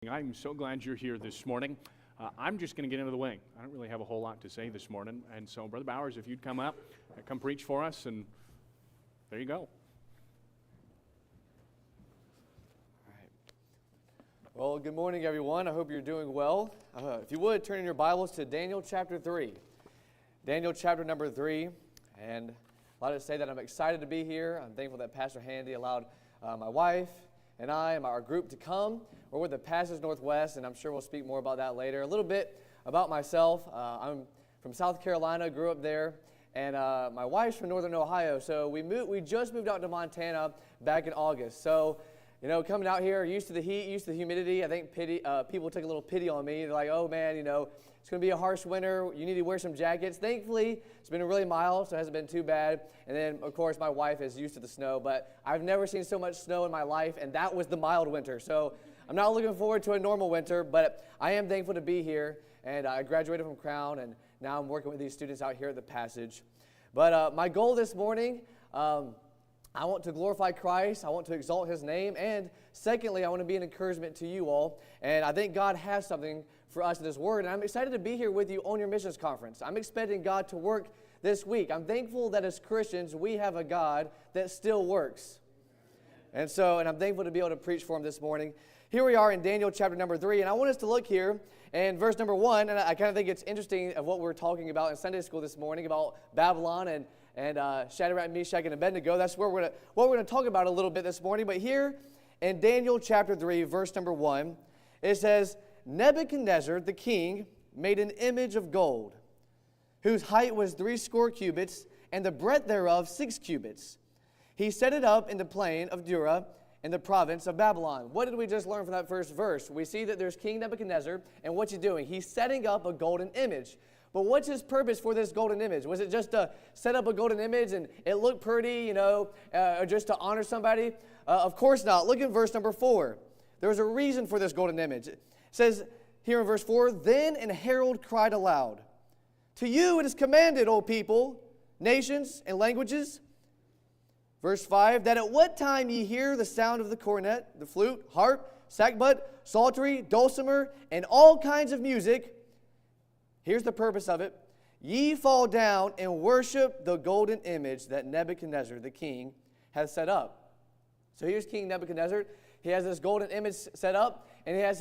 I'm so glad you're here this morning. I'm just going to get into the wing. I don't really have a whole lot to say this morning. And so, Brother Bowers, if you'd come up, come preach for us, and there you go. All right. Well, good morning, everyone. I hope you're doing well. If you would, turn in your Bibles to Daniel chapter 3. Daniel chapter number 3. And a lot to say that I'm excited to be here. I'm thankful that Pastor Handy allowed my wife and I and our group to come. We're with the Pastors Northwest, and I'm sure we'll speak more about that later. A little bit about myself. I'm from South Carolina, grew up there, and my wife's from Northern Ohio. So we just moved out to Montana back in August. So, you know, coming out here, used to the heat, used to the humidity. I think people took a little pity on me. They're like, oh man, you know, it's going to be a harsh winter. You need to wear some jackets. Thankfully, it's been really mild, so it hasn't been too bad. And then, of course, my wife is used to the snow, but I've never seen so much snow in my life, and that was the mild winter. So I'm not looking forward to a normal winter, but I am thankful to be here. And I graduated from Crown, and now I'm working with these students out here at the Passage. But my goal this morning, I want to glorify Christ. I want to exalt His name. And secondly, I want to be an encouragement to you all. And I think God has something for us in His Word. And I'm excited to be here with you on your missions conference. I'm expecting God to work this week. I'm thankful that as Christians, we have a God that still works. And I'm thankful to be able to preach for Him this morning. Here we are in Daniel chapter number 3. And I want us to look here in verse number 1. And I kind of think it's interesting of what we're talking about in Sunday school this morning about Babylon and Shadrach, Meshach, and Abednego. That's where what we're going to talk about a little bit this morning. But here in Daniel chapter 3, verse number 1, it says, Nebuchadnezzar the king made an image of gold, whose height was 60 cubits, and the breadth thereof 6 cubits. He set it up in the plain of Dura, in the province of Babylon. What did we just learn from that first verse? We see that there's King Nebuchadnezzar, and what's he doing? He's setting up a golden image. But what's his purpose for this golden image? Was it just to set up a golden image and it looked pretty, you know, or just to honor somebody? Of course not. Look at verse number 4. There was a reason for this golden image. It says here in verse 4, Then an herald cried aloud, To you it is commanded, O people, nations, and languages. Verse 5, That at what time ye hear the sound of the cornet, the flute, harp, sackbut, psaltery, dulcimer, and all kinds of music, here's the purpose of it, ye fall down and worship the golden image that Nebuchadnezzar the king has set up. So here's King Nebuchadnezzar. He has this golden image set up, and he has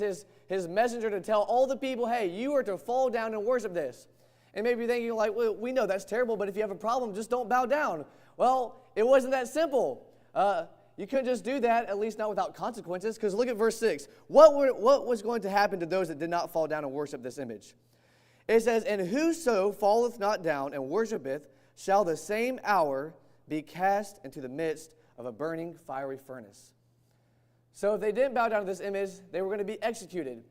his messenger to tell all the people, hey, you are to fall down and worship this. And maybe you're thinking, like, well, we know that's terrible, but if you have a problem, just don't bow down. Well, it wasn't that simple. You couldn't just do that, at least not without consequences, because look at verse 6. What was going to happen to those that did not fall down and worship this image? It says, And whoso falleth not down and worshipeth shall the same hour be cast into the midst of a burning fiery furnace. So if they didn't bow down to this image, they were going to be executed.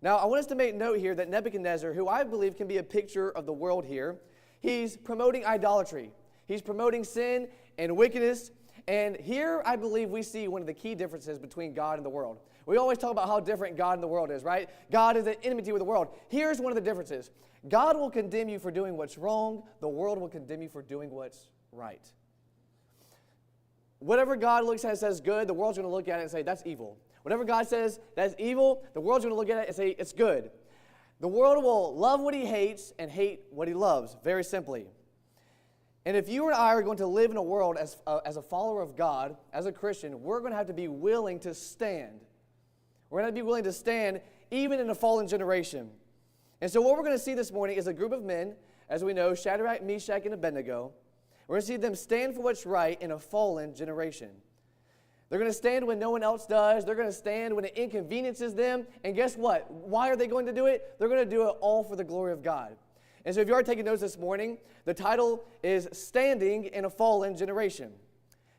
Now, I want us to make note here that Nebuchadnezzar, who I believe can be a picture of the world here, he's promoting idolatry. He's promoting sin and wickedness. And here, I believe we see one of the key differences between God and the world. We always talk about how different God and the world is, right? God is at enmity with the world. Here's one of the differences. God will condemn you for doing what's wrong. The world will condemn you for doing what's right. Whatever God looks at and says good, the world's going to look at it and say, that's evil. Whatever God says that's evil, the world's going to look at it and say, it's good. The world will love what he hates and hate what he loves, very simply. And if you and I are going to live in a world as a follower of God, as a Christian, we're going to have to be willing to stand. We're going to have to be willing to stand even in a fallen generation. And so what we're going to see this morning is a group of men, as we know, Shadrach, Meshach, and Abednego. We're going to see them stand for what's right in a fallen generation. They're going to stand when no one else does. They're going to stand when it inconveniences them. And guess what? Why are they going to do it? They're going to do it all for the glory of God. And so if you are taking notes this morning, the title is Standing in a Fallen Generation.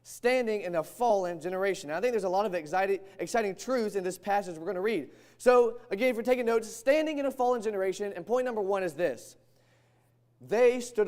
Standing in a fallen generation. Now, I think there's a lot of exciting truths in this passage we're going to read. So, again, if you're taking notes, standing in a fallen generation, and point number 1 is this. They stood